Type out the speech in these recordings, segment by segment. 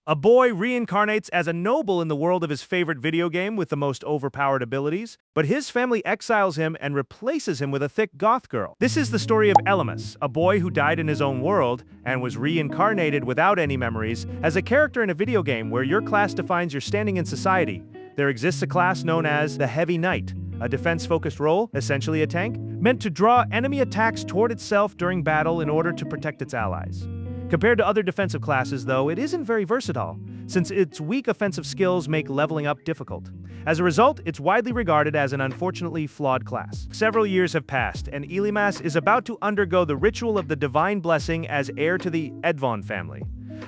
A boy reincarnates as a noble in the world of his favorite video game with the most overpowered abilities, but his family exiles him and replaces him with a thick goth girl. This is the story of Elymas, a boy who died in his own world and was reincarnated without any memories as a character in a video game where your class defines your standing in society. There exists a class known as the Heavy Knight, a defense-focused role, essentially a tank, meant to draw enemy attacks toward itself during battle in order to protect its allies. Compared to other defensive classes, though, it isn't very versatile, since its weak offensive skills make leveling up difficult. As a result, it's widely regarded as an unfortunately flawed class. Several years have passed, and Elymas is about to undergo the ritual of the divine blessing as heir to the Edvon family.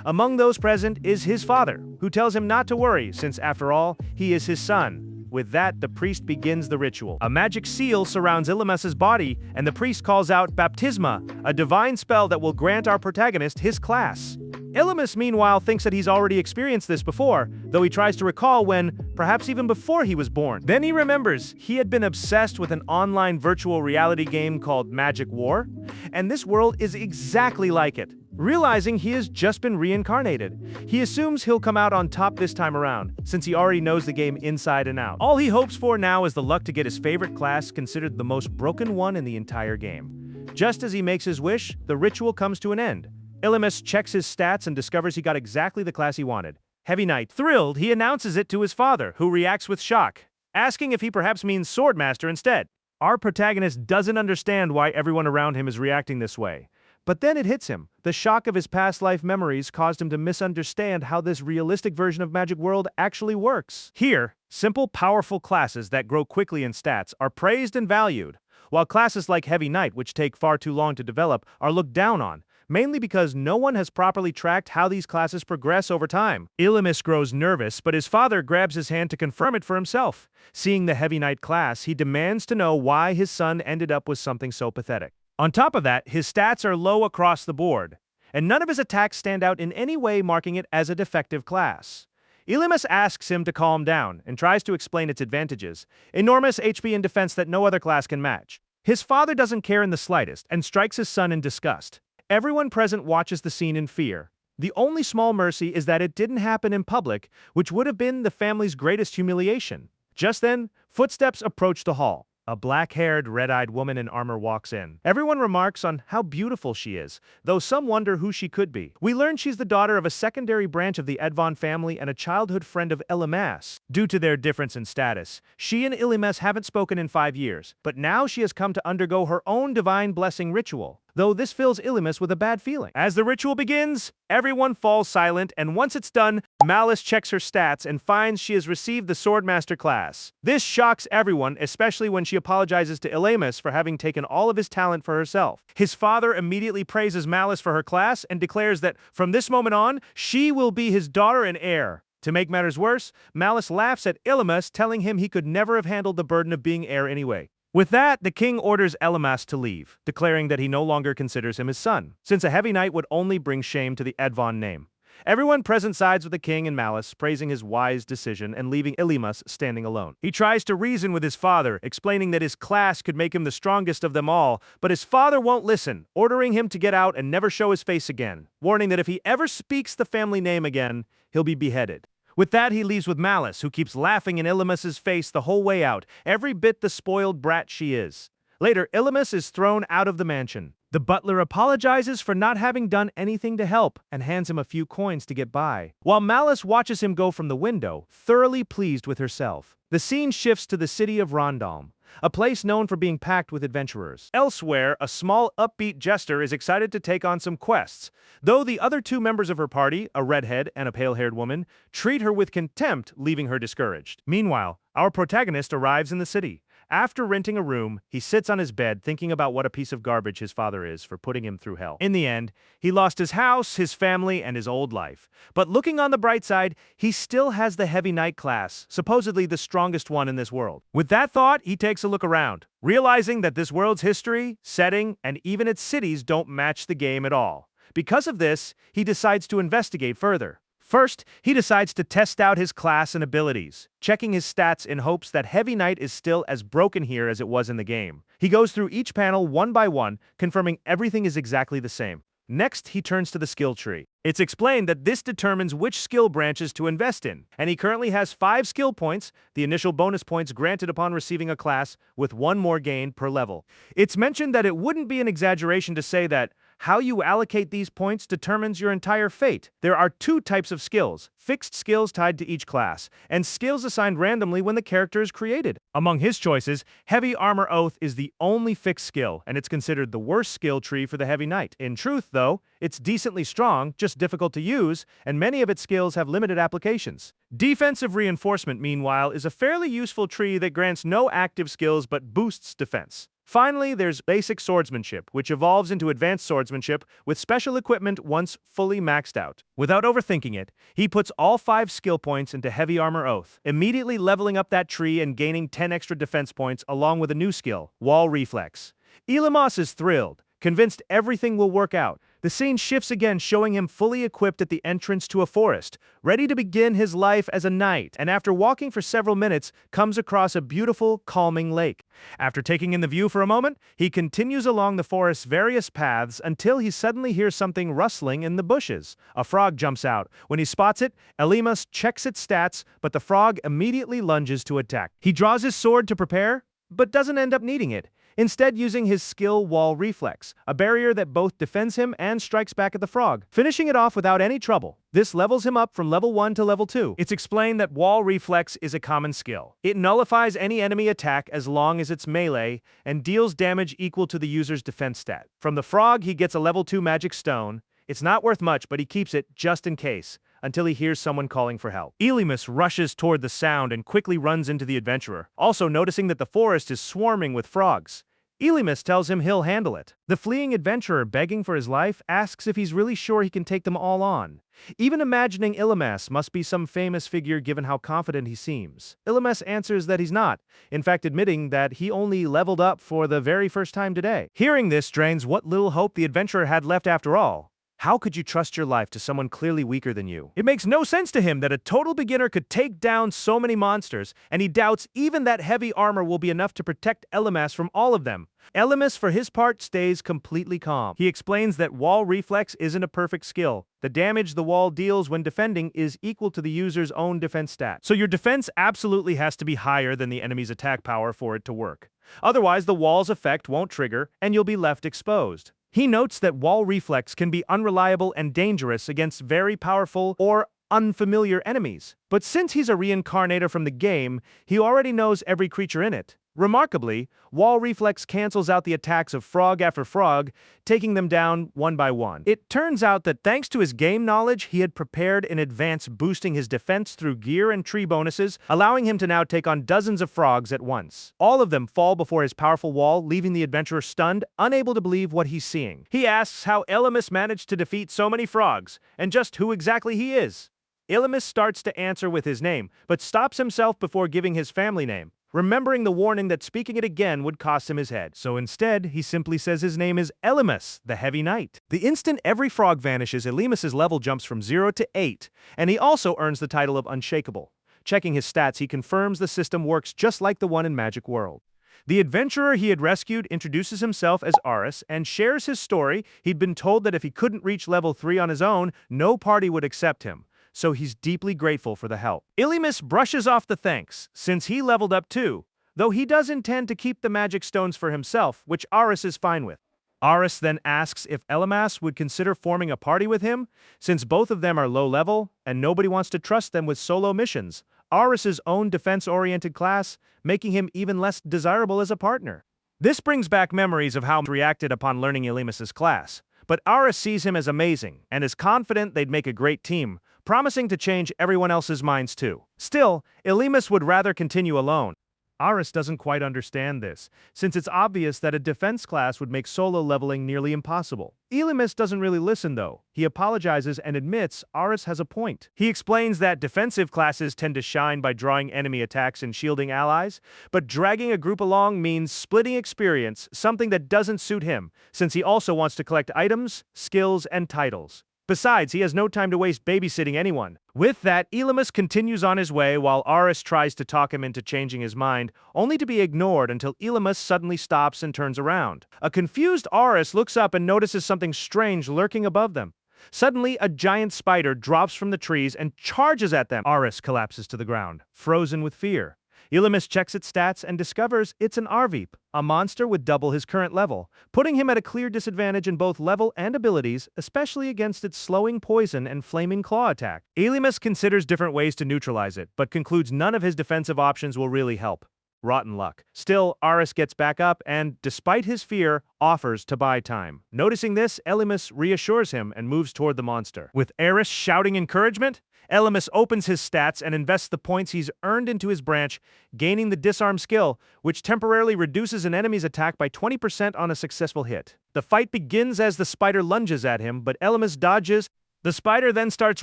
Among those present is his father, who tells him not to worry, since after all, he is his son. With that, the priest begins the ritual. A magic seal surrounds Elymas's body, and the priest calls out Baptisma, a divine spell that will grant our protagonist his class. Elymas, meanwhile, thinks that he's already experienced this before, though he tries to recall when, perhaps even before he was born. Then he remembers he had been obsessed with an online virtual reality game called Magic War, and this world is exactly like it. Realizing he has just been reincarnated, he assumes he'll come out on top this time around, since he already knows the game inside and out. All he hopes for now is the luck to get his favorite class considered the most broken one in the entire game. Just as he makes his wish, the ritual comes to an end. Elymas checks his stats and discovers he got exactly the class he wanted. Heavy Knight. Thrilled, he announces it to his father, who reacts with shock, asking if he perhaps means Swordmaster instead. Our protagonist doesn't understand why everyone around him is reacting this way. But then it hits him. The shock of his past life memories caused him to misunderstand how this realistic version of Magic World actually works. Here, simple, powerful classes that grow quickly in stats are praised and valued, while classes like Heavy Knight, which take far too long to develop, are looked down on, mainly because no one has properly tracked how these classes progress over time. Elymas grows nervous, but his father grabs his hand to confirm it for himself. Seeing the Heavy Knight class, he demands to know why his son ended up with something so pathetic. On top of that, his stats are low across the board, and none of his attacks stand out in any way, marking it as a defective class. Elymas asks him to calm down and tries to explain its advantages: enormous HP and defense that no other class can match. His father doesn't care in the slightest and strikes his son in disgust. Everyone present watches the scene in fear. The only small mercy is that it didn't happen in public, which would have been the family's greatest humiliation. Just then, footsteps approach the hall. A black-haired, red-eyed woman in armor walks in. Everyone remarks on how beautiful she is, though some wonder who she could be. We learn she's the daughter of a secondary branch of the Edvon family and a childhood friend of Elymas. Due to their difference in status, she and Elymas haven't spoken in 5 years, but now she has come to undergo her own divine blessing ritual, though this fills Elymas with a bad feeling. As the ritual begins, everyone falls silent, and once it's done, Malice checks her stats and finds she has received the Swordmaster class. This shocks everyone, especially when she apologizes to Elymas for having taken all of his talent for herself. His father immediately praises Malice for her class and declares that from this moment on, she will be his daughter and heir. To make matters worse, Malice laughs at Elymas, telling him he could never have handled the burden of being heir anyway. With that, the king orders Elymas to leave, declaring that he no longer considers him his son, since a Heavy Knight would only bring shame to the Edvon name. Everyone present sides with the king and Malice, praising his wise decision and leaving Elymas standing alone. He tries to reason with his father, explaining that his class could make him the strongest of them all, but his father won't listen, ordering him to get out and never show his face again, warning that if he ever speaks the family name again, he'll be beheaded. With that, he leaves with Malice, who keeps laughing in Elymas's face the whole way out, every bit the spoiled brat she is. Later, Elymas is thrown out of the mansion. The butler apologizes for not having done anything to help and hands him a few coins to get by, while Malice watches him go from the window, thoroughly pleased with herself. The scene shifts to the city of Rondalm, a place known for being packed with adventurers. Elsewhere, a small, upbeat jester is excited to take on some quests, though the other two members of her party, a redhead and a pale-haired woman, treat her with contempt, leaving her discouraged. Meanwhile, our protagonist arrives in the city. After renting a room, he sits on his bed thinking about what a piece of garbage his father is for putting him through hell. In the end, he lost his house, his family, and his old life. But looking on the bright side, he still has the Heavy Knight class, supposedly the strongest one in this world. With that thought, he takes a look around, realizing that this world's history, setting, and even its cities don't match the game at all. Because of this, he decides to investigate further. First, he decides to test out his class and abilities, checking his stats in hopes that Heavy Knight is still as broken here as it was in the game. He goes through each panel one by one, confirming everything is exactly the same. Next, he turns to the skill tree. It's explained that this determines which skill branches to invest in, and he currently has 5 skill points, the initial bonus points granted upon receiving a class, with 1 more gained per level. It's mentioned that it wouldn't be an exaggeration to say that how you allocate these points determines your entire fate. There are 2 types of skills, fixed skills tied to each class, and skills assigned randomly when the character is created. Among his choices, Heavy Armor Oath is the only fixed skill, and it's considered the worst skill tree for the Heavy Knight. In truth, though, it's decently strong, just difficult to use, and many of its skills have limited applications. Defensive Reinforcement, meanwhile, is a fairly useful tree that grants no active skills but boosts defense. Finally, there's Basic Swordsmanship, which evolves into Advanced Swordsmanship with special equipment once fully maxed out. Without overthinking it, he puts all 5 skill points into Heavy Armor Oath, immediately leveling up that tree and gaining 10 extra defense points along with a new skill, Wall Reflex. Elamos is thrilled, convinced everything will work out. The scene shifts again, showing him fully equipped at the entrance to a forest, ready to begin his life as a knight, and after walking for several minutes, comes across a beautiful, calming lake. After taking in the view for a moment, he continues along the forest's various paths until he suddenly hears something rustling in the bushes. A frog jumps out. When he spots it, Elimas checks its stats, but the frog immediately lunges to attack. He draws his sword to prepare, but doesn't end up needing it, instead using his skill Wall Reflex, a barrier that both defends him and strikes back at the frog, finishing it off without any trouble. This levels him up from level 1 to level 2. It's explained that Wall Reflex is a common skill. It nullifies any enemy attack as long as it's melee, and deals damage equal to the user's defense stat. From the frog, he gets a level 2 magic stone. It's not worth much, but he keeps it just in case, until he hears someone calling for help. Elimus rushes toward the sound and quickly runs into the adventurer, also noticing that the forest is swarming with frogs. Elimus tells him he'll handle it. The fleeing adventurer, begging for his life, asks if he's really sure he can take them all on. Even imagining Elimas must be some famous figure given how confident he seems. Elimas answers that he's not, in fact admitting that he only leveled up for the very first time today. Hearing this drains what little hope the adventurer had left after all. How could you trust your life to someone clearly weaker than you? It makes no sense to him that a total beginner could take down so many monsters, and he doubts even that heavy armor will be enough to protect Elimas from all of them. Elimas, for his part, stays completely calm. He explains that Wall Reflex isn't a perfect skill. The damage the wall deals when defending is equal to the user's own defense stat. So your defense absolutely has to be higher than the enemy's attack power for it to work. Otherwise, the wall's effect won't trigger, and you'll be left exposed. He notes that Wall Reflex can be unreliable and dangerous against very powerful or unfamiliar enemies. But since he's a reincarnator from the game, he already knows every creature in it. Remarkably, Wall Reflex cancels out the attacks of frog after frog, taking them down one by one. It turns out that thanks to his game knowledge, he had prepared in advance, boosting his defense through gear and tree bonuses, allowing him to now take on dozens of frogs at once. All of them fall before his powerful wall, leaving the adventurer stunned, unable to believe what he's seeing. He asks how Elimus managed to defeat so many frogs, and just who exactly he is. Elimus starts to answer with his name, but stops himself before giving his family name, remembering the warning that speaking it again would cost him his head. So instead, he simply says his name is Elimus, the Heavy Knight. The instant every frog vanishes, Elimus's level jumps from 0 to 8, and he also earns the title of Unshakable. Checking his stats, he confirms the system works just like the one in Magic World. The adventurer he had rescued introduces himself as Aris and shares his story. He'd been told that if he couldn't reach level 3 on his own, no party would accept him. So he's deeply grateful for the help. Elimus brushes off the thanks, since he leveled up too, though he does intend to keep the magic stones for himself, which Aris is fine with. Aris then asks if Elimas would consider forming a party with him, since both of them are low level, and nobody wants to trust them with solo missions. Aris's own defense-oriented class, making him even less desirable as a partner. This brings back memories of how he reacted upon learning Elimus's class, but Aris sees him as amazing, and is confident they'd make a great team, promising to change everyone else's minds too. Still, Elimus would rather continue alone. Aris doesn't quite understand this, since it's obvious that a defense class would make solo leveling nearly impossible. Elimus doesn't really listen though. He apologizes and admits Aris has a point. He explains that defensive classes tend to shine by drawing enemy attacks and shielding allies, but dragging a group along means splitting experience, something that doesn't suit him, since he also wants to collect items, skills, and titles. Besides, he has no time to waste babysitting anyone. With that, Elymas continues on his way while Aris tries to talk him into changing his mind, only to be ignored until Elymas suddenly stops and turns around. A confused Aris looks up and notices something strange lurking above them. Suddenly, a giant spider drops from the trees and charges at them. Aris collapses to the ground, frozen with fear. Elymas checks its stats and discovers it's an Arveep, a monster with double his current level, putting him at a clear disadvantage in both level and abilities, especially against its slowing poison and flaming claw attack. Elymas considers different ways to neutralize it, but concludes none of his defensive options will really help. Rotten luck. Still, Aris gets back up and, despite his fear, offers to buy time. Noticing this, Elymas reassures him and moves toward the monster. With Aris shouting encouragement, Elymas opens his stats and invests the points he's earned into his branch, gaining the disarm skill, which temporarily reduces an enemy's attack by 20% on a successful hit. The fight begins as the spider lunges at him, but Elymas dodges. The spider then starts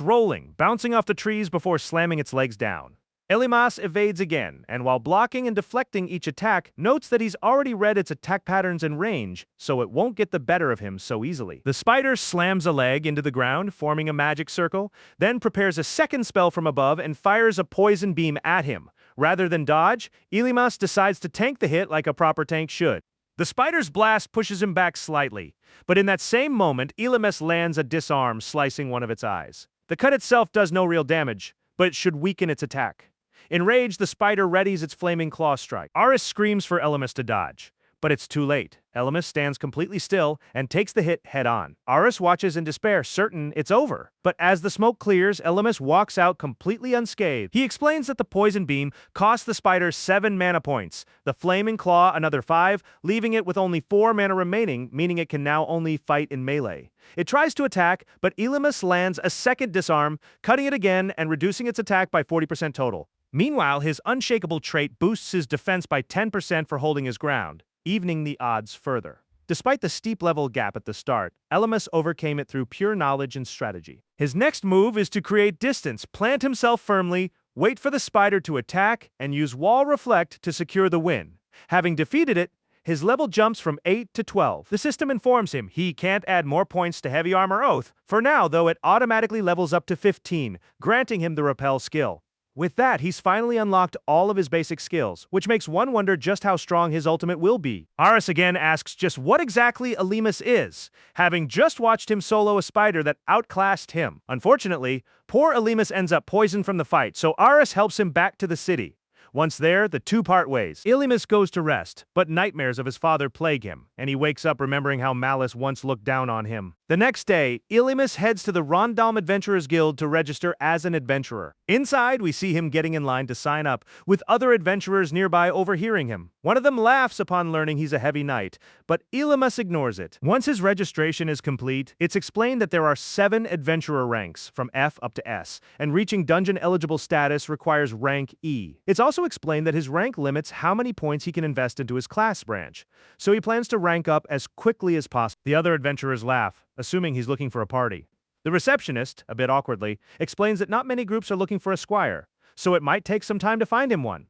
rolling, bouncing off the trees before slamming its legs down. Elymas evades again, and while blocking and deflecting each attack, notes that he's already read its attack patterns and range, so it won't get the better of him so easily. The spider slams a leg into the ground, forming a magic circle, then prepares a second spell from above and fires a poison beam at him. Rather than dodge, Elymas decides to tank the hit like a proper tank should. The spider's blast pushes him back slightly, but in that same moment, Elymas lands a disarm, slicing one of its eyes. The cut itself does no real damage, but it should weaken its attack. Enraged, the spider readies its flaming claw strike. Aris screams for Elymas to dodge, but it's too late. Elymas stands completely still and takes the hit head-on. Aris watches in despair, certain it's over. But as the smoke clears, Elymas walks out completely unscathed. He explains that the poison beam cost the spider 7 mana points, the flaming claw another 5, leaving it with only 4 mana remaining, meaning it can now only fight in melee. It tries to attack, but Elymas lands a second disarm, cutting it again and reducing its attack by 40% total. Meanwhile, his unshakable trait boosts his defense by 10% for holding his ground, evening the odds further. Despite the steep level gap at the start, Elymas overcame it through pure knowledge and strategy. His next move is to create distance, plant himself firmly, wait for the spider to attack, and use Wall Reflect to secure the win. Having defeated it, his level jumps from 8 to 12. The system informs him he can't add more points to Heavy Armor Oath. For now, though, it automatically levels up to 15, granting him the Repel skill. With that, he's finally unlocked all of his basic skills, which makes one wonder just how strong his ultimate will be. Aris again asks just what exactly Elymas is, having just watched him solo a spider that outclassed him. Unfortunately, poor Elymas ends up poisoned from the fight, so Aris helps him back to the city. Once there, the two part ways. Elymas goes to rest, but nightmares of his father plague him, and he wakes up remembering how Malice once looked down on him. The next day, Elymas heads to the Rondalm Adventurers Guild to register as an adventurer. Inside, we see him getting in line to sign up, with other adventurers nearby overhearing him. One of them laughs upon learning he's a heavy knight, but Elymas ignores it. Once his registration is complete, it's explained that there are 7 adventurer ranks, from F up to S, and reaching dungeon-eligible status requires rank E. It's also explained that his rank limits how many points he can invest into his class branch, so he plans to rank up as quickly as possible. The other adventurers laugh, assuming he's looking for a party. The receptionist, a bit awkwardly, explains that not many groups are looking for a squire, so it might take some time to find him one.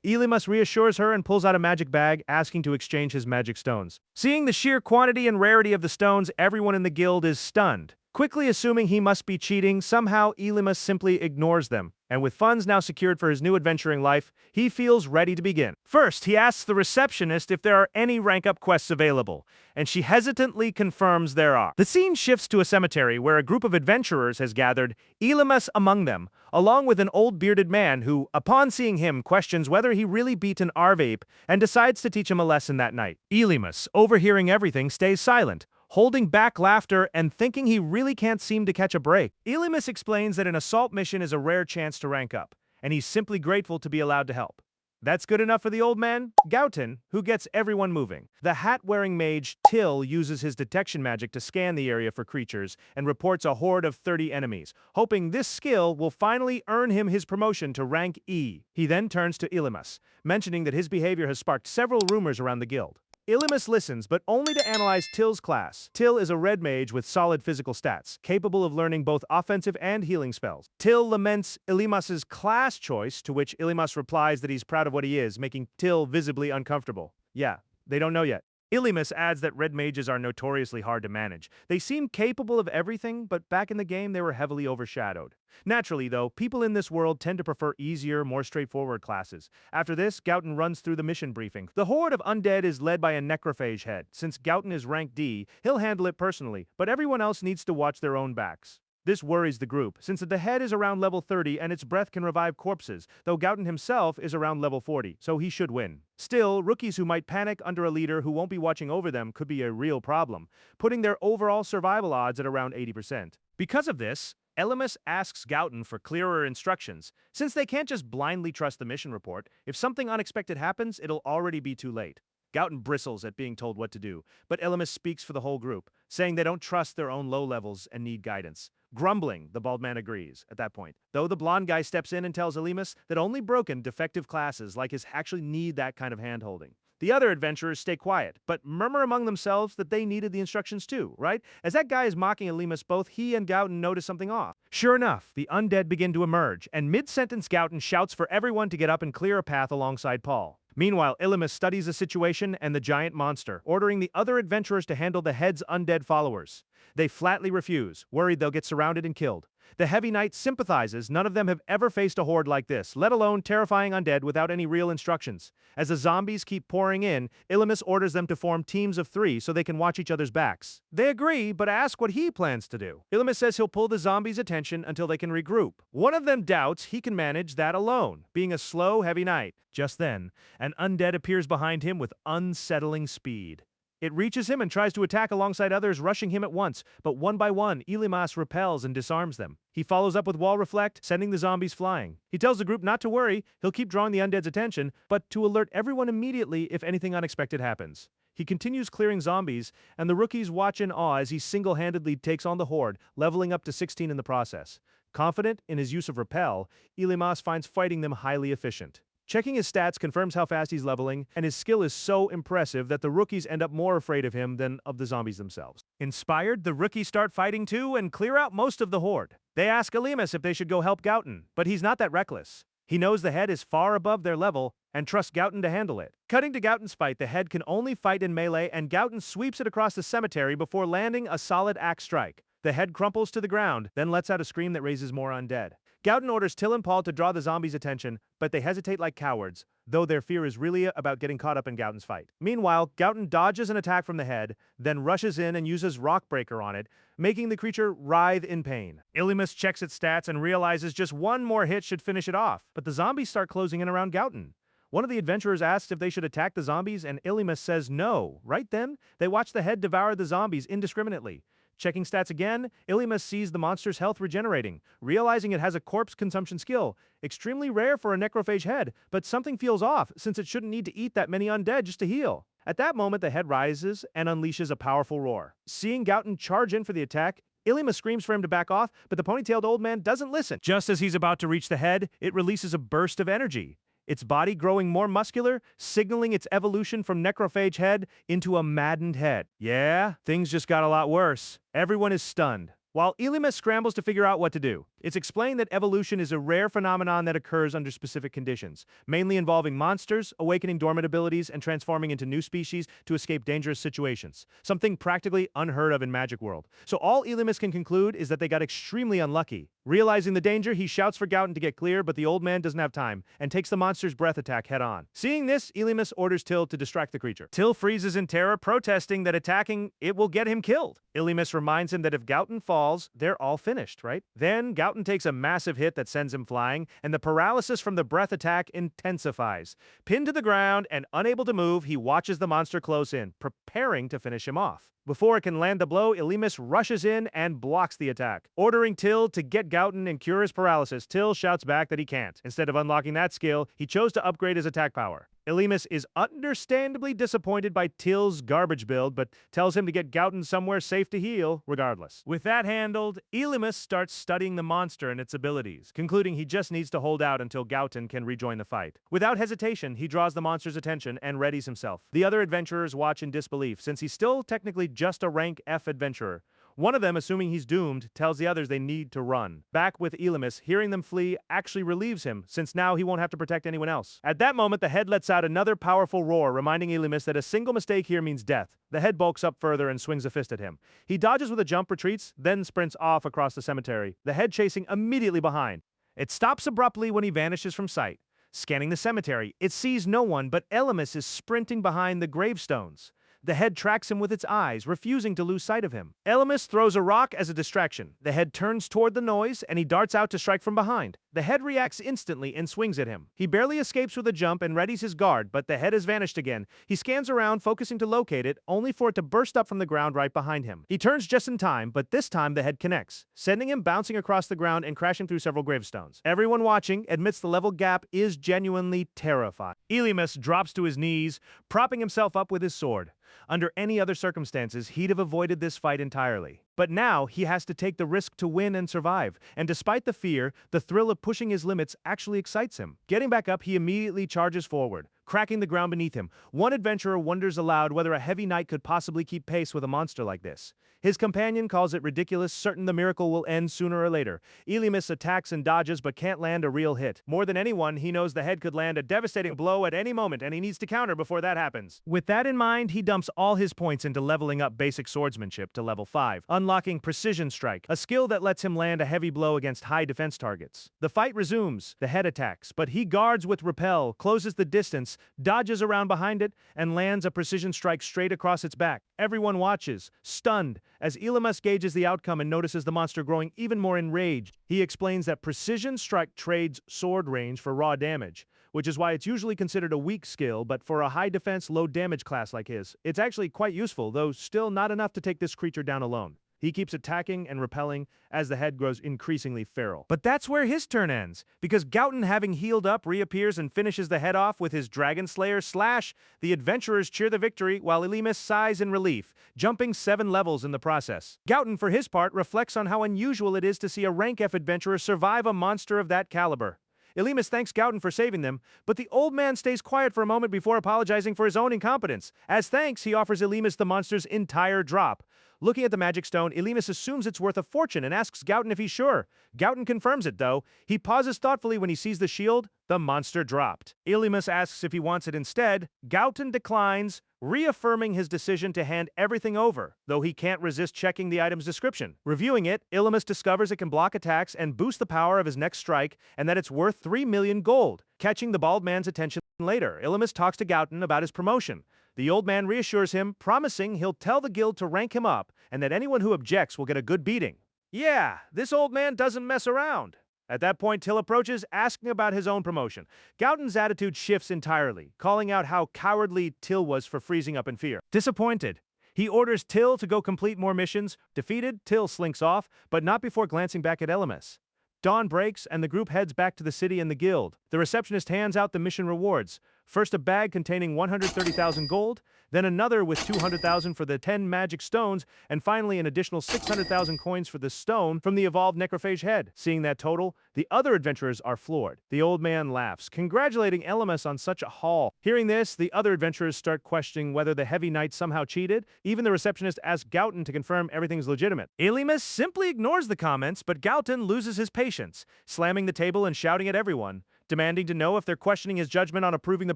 Elymas reassures her and pulls out a magic bag, asking to exchange his magic stones. Seeing the sheer quantity and rarity of the stones, everyone in the guild is stunned. Quickly assuming he must be cheating, somehow Elymas simply ignores them, and with funds now secured for his new adventuring life, he feels ready to begin. First, he asks the receptionist if there are any rank-up quests available, and she hesitantly confirms there are. The scene shifts to a cemetery where a group of adventurers has gathered, Elymas among them, along with an old bearded man who, upon seeing him, questions whether he really beat an Arveep and decides to teach him a lesson that night. Elymas, overhearing everything, stays silent, holding back laughter and thinking he really can't seem to catch a break. Elymas explains that an assault mission is a rare chance to rank up, and he's simply grateful to be allowed to help. That's good enough for the old man, Gauton, who gets everyone moving. The hat-wearing mage, Till, uses his detection magic to scan the area for creatures and reports a horde of 30 enemies, hoping this skill will finally earn him his promotion to rank E. He then turns to Elymas, mentioning that his behavior has sparked several rumors around the guild. Elymas listens, but only to analyze Till's class. Till is a red mage with solid physical stats, capable of learning both offensive and healing spells. Till laments Elymas's class choice, to which Elymas replies that he's proud of what he is, making Till visibly uncomfortable. Yeah, they don't know yet. Illimus adds that red mages are notoriously hard to manage. They seem capable of everything, but back in the game they were heavily overshadowed. Naturally, though, people in this world tend to prefer easier, more straightforward classes. After this, Gauten runs through the mission briefing. The horde of undead is led by a necrophage head. Since Gauten is rank D, he'll handle it personally, but everyone else needs to watch their own backs. This worries the group, since the head is around level 30 and its breath can revive corpses, though Gauten himself is around level 40, so he should win. Still, rookies who might panic under a leader who won't be watching over them could be a real problem, putting their overall survival odds at around 80%. Because of this, Elymas asks Gauten for clearer instructions. Since they can't just blindly trust the mission report, if something unexpected happens, it'll already be too late. Gauten bristles at being told what to do, but Elymas speaks for the whole group, saying they don't trust their own low levels and need guidance. Grumbling, the bald man agrees at that point, though the blonde guy steps in and tells Elymas that only broken, defective classes like his actually need that kind of handholding. The other adventurers stay quiet, but murmur among themselves that they needed the instructions too, right? As that guy is mocking Elymas, both he and Gauten notice something off. Sure enough, the undead begin to emerge, and mid-sentence Gauten shouts for everyone to get up and clear a path alongside Paul. Meanwhile, Elymas studies the situation and the giant monster, ordering the other adventurers to handle the head's undead followers. They flatly refuse, worried they'll get surrounded and killed. The Heavy Knight sympathizes. None of them have ever faced a horde like this, let alone terrifying undead without any real instructions. As the zombies keep pouring in, Elymas orders them to form teams of 3 so they can watch each other's backs. They agree, but ask what he plans to do. Elymas says he'll pull the zombies' attention until they can regroup. One of them doubts he can manage that alone, being a slow Heavy Knight. Just then, an undead appears behind him with unsettling speed. It reaches him and tries to attack alongside others, rushing him at once, but one by one, Elymas repels and disarms them. He follows up with Wall Reflect, sending the zombies flying. He tells the group not to worry, he'll keep drawing the undead's attention, but to alert everyone immediately if anything unexpected happens. He continues clearing zombies, and the rookies watch in awe as he single-handedly takes on the horde, leveling up to 16 in the process. Confident in his use of repel, Elymas finds fighting them highly efficient. Checking his stats confirms how fast he's leveling, and his skill is so impressive that the rookies end up more afraid of him than of the zombies themselves. Inspired, the rookies start fighting too and clear out most of the horde. They ask Elymas if they should go help Gauten, but he's not that reckless. He knows the head is far above their level and trusts Gauten to handle it. Cutting to Gauten's fight, the head can only fight in melee, and Gauten sweeps it across the cemetery before landing a solid axe strike. The head crumples to the ground, then lets out a scream that raises more undead. Gauten orders Till and Paul to draw the zombies' attention, but they hesitate like cowards, though their fear is really about getting caught up in Gauten's fight. Meanwhile, Gauten dodges an attack from the head, then rushes in and uses Rockbreaker on it, making the creature writhe in pain. Elymas checks its stats and realizes just one more hit should finish it off, but the zombies start closing in around Gauten. One of the adventurers asks if they should attack the zombies, and Elymas says no. Right then, they watch the head devour the zombies indiscriminately. Checking stats again, Elymas sees the monster's health regenerating, realizing it has a corpse consumption skill. Extremely rare for a necrophage head, but something feels off since it shouldn't need to eat that many undead just to heal. At that moment, the head rises and unleashes a powerful roar. Seeing Gauten charge in for the attack, Elymas screams for him to back off, but the ponytailed old man doesn't listen. Just as he's about to reach the head, it releases a burst of energy, its body growing more muscular, signaling its evolution from necrophage head into a maddened head. Yeah, things just got a lot worse. Everyone is stunned, while Elymas scrambles to figure out what to do. It's explained that evolution is a rare phenomenon that occurs under specific conditions, mainly involving monsters, awakening dormant abilities, and transforming into new species to escape dangerous situations. Something practically unheard of in Magic World. So all Elymas can conclude is that they got extremely unlucky. Realizing the danger, he shouts for Gauten to get clear, but the old man doesn't have time, and takes the monster's breath attack head-on. Seeing this, Elymas orders Till to distract the creature. Till freezes in terror, protesting that attacking it will get him killed. Elymas reminds him that if Gauten falls, they're all finished, right? Then Gauten takes a massive hit that sends him flying, and the paralysis from the breath attack intensifies. Pinned to the ground and unable to move, he watches the monster close in, preparing to finish him off. Before it can land the blow, Elymas rushes in and blocks the attack. Ordering Till to get Gauten and cure his paralysis, Till shouts back that he can't. Instead of unlocking that skill, he chose to upgrade his attack power. Elymas is understandably disappointed by Till's garbage build, but tells him to get Gauten somewhere safe to heal, regardless. With that handled, Elymas starts studying the monster and its abilities, concluding he just needs to hold out until Gauten can rejoin the fight. Without hesitation, he draws the monster's attention and readies himself. The other adventurers watch in disbelief, since he's still technically just a rank F adventurer. One of them, assuming he's doomed, tells the others they need to run. Back with Elymas, hearing them flee actually relieves him, since now he won't have to protect anyone else. At that moment, the head lets out another powerful roar, reminding Elymas that a single mistake here means death. The head bulks up further and swings a fist at him. He dodges with a jump, retreats, then sprints off across the cemetery, the head chasing immediately behind. It stops abruptly when he vanishes from sight. Scanning the cemetery, it sees no one, but Elymas is sprinting behind the gravestones. The head tracks him with its eyes, refusing to lose sight of him. Elymas throws a rock as a distraction. The head turns toward the noise, and he darts out to strike from behind. The head reacts instantly and swings at him. He barely escapes with a jump and readies his guard, but the head has vanished again. He scans around, focusing to locate it, only for it to burst up from the ground right behind him. He turns just in time, but this time the head connects, sending him bouncing across the ground and crashing through several gravestones. Everyone watching admits the level gap is genuinely terrifying. Elymas drops to his knees, propping himself up with his sword. Under any other circumstances, he'd have avoided this fight entirely. But now, he has to take the risk to win and survive, and despite the fear, the thrill of pushing his limits actually excites him. Getting back up, he immediately charges forward, cracking the ground beneath him. One adventurer wonders aloud whether a heavy knight could possibly keep pace with a monster like this. His companion calls it ridiculous, certain the miracle will end sooner or later. Elymas attacks and dodges but can't land a real hit. More than anyone, he knows the head could land a devastating blow at any moment, and he needs to counter before that happens. With that in mind, he dumps all his points into leveling up basic swordsmanship to level 5, unlocking Precision Strike, a skill that lets him land a heavy blow against high defense targets. The fight resumes. The head attacks, but he guards with Repel, closes the distance, dodges around behind it, and lands a Precision Strike straight across its back. Everyone watches, stunned, as Elymas gauges the outcome and notices the monster growing even more enraged. He explains that Precision Strike trades sword range for raw damage, which is why it's usually considered a weak skill, but for a high defense, low damage class like his, it's actually quite useful, though still not enough to take this creature down alone. He keeps attacking and repelling as the head grows increasingly feral. But that's where his turn ends, because Gauten, having healed up, reappears and finishes the head off with his Dragon Slayer slash. The adventurers cheer the victory, while Elymas sighs in relief, jumping 7 levels in the process. Gauten, for his part, reflects on how unusual it is to see a rank F adventurer survive a monster of that caliber. Elymas thanks Gauten for saving them, but the old man stays quiet for a moment before apologizing for his own incompetence. As thanks, he offers Elymas the monster's entire drop. Looking at the magic stone, Elymas assumes it's worth a fortune and asks Gauten if he's sure. Gauten confirms it, though. He pauses thoughtfully when he sees the shield. The monster dropped. Elymas asks if he wants it instead. Gauten declines, reaffirming his decision to hand everything over, though he can't resist checking the item's description. Reviewing it, Elymas discovers it can block attacks and boost the power of his next strike, and that it's worth 3 million gold. Catching the bald man's attention later, Elymas talks to Gauten about his promotion. The old man reassures him, promising he'll tell the guild to rank him up, and that anyone who objects will get a good beating. Yeah, this old man doesn't mess around. At that point, Till approaches, asking about his own promotion. Gauten's attitude shifts entirely, calling out how cowardly Till was for freezing up in fear. Disappointed, he orders Till to go complete more missions. Defeated, Till slinks off, but not before glancing back at Elymas. Dawn breaks, and the group heads back to the city and the guild. The receptionist hands out the mission rewards. First a bag containing 130,000 gold, then another with 200,000 for the 10 magic stones, and finally an additional 600,000 coins for the stone from the evolved necrophage head. Seeing that total, the other adventurers are floored. The old man laughs, congratulating Elymas on such a haul. Hearing this, the other adventurers start questioning whether the heavy knight somehow cheated. Even the receptionist asks Gauten to confirm everything's legitimate. Elymas simply ignores the comments, but Gauten loses his patience, slamming the table and shouting at everyone, demanding to know if they're questioning his judgment on approving the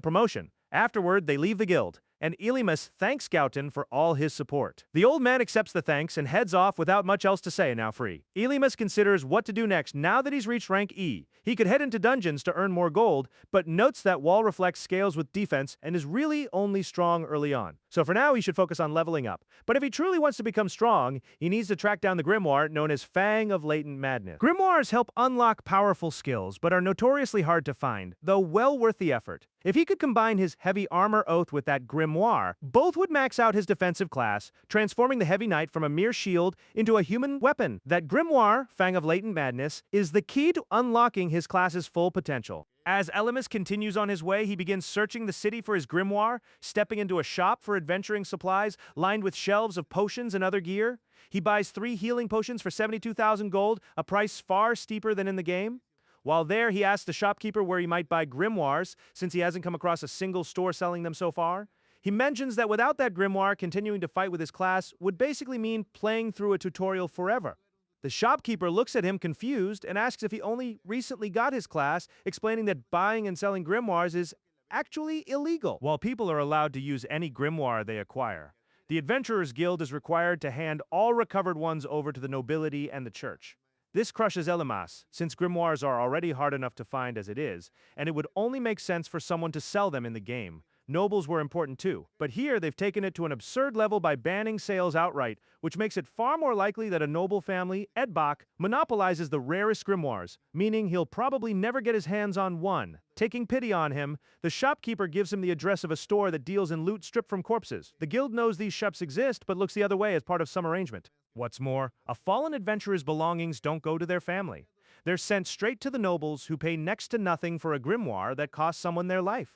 promotion. Afterward, they leave the guild, and Elymas thanks Gauten for all his support. The old man accepts the thanks and heads off without much else to say, now free. Elymas considers what to do next now that he's reached rank E. He could head into dungeons to earn more gold, but notes that Wall Reflect scales with defense and is really only strong early on. So for now, he should focus on leveling up. But if he truly wants to become strong, he needs to track down the grimoire known as Fang of Latent Madness. Grimoires help unlock powerful skills, but are notoriously hard to find, though well worth the effort. If he could combine his heavy armor oath with that grimoire, both would max out his defensive class, transforming the heavy knight from a mere shield into a human weapon. That grimoire, Fang of Latent Madness, is the key to unlocking his class's full potential. As Elymas continues on his way, he begins searching the city for his grimoire, stepping into a shop for adventuring supplies lined with shelves of potions and other gear. He buys 3 healing potions for 72,000 gold, a price far steeper than in the game. While there, he asks the shopkeeper where he might buy grimoires, since he hasn't come across a single store selling them so far. He mentions that without that grimoire, continuing to fight with his class would basically mean playing through a tutorial forever. The shopkeeper looks at him confused and asks if he only recently got his class, explaining that buying and selling grimoires is actually illegal. While people are allowed to use any grimoire they acquire, the Adventurers Guild is required to hand all recovered ones over to the nobility and the church. This crushes Elimas, since grimoires are already hard enough to find as it is, and it would only make sense for someone to sell them in the game. Nobles were important too, but here they've taken it to an absurd level by banning sales outright, which makes it far more likely that a noble family, Edbach, monopolizes the rarest grimoires, meaning he'll probably never get his hands on one. Taking pity on him, the shopkeeper gives him the address of a store that deals in loot stripped from corpses. The guild knows these shops exist, but looks the other way as part of some arrangement. What's more, a fallen adventurer's belongings don't go to their family. They're sent straight to the nobles, who pay next to nothing for a grimoire that costs someone their life.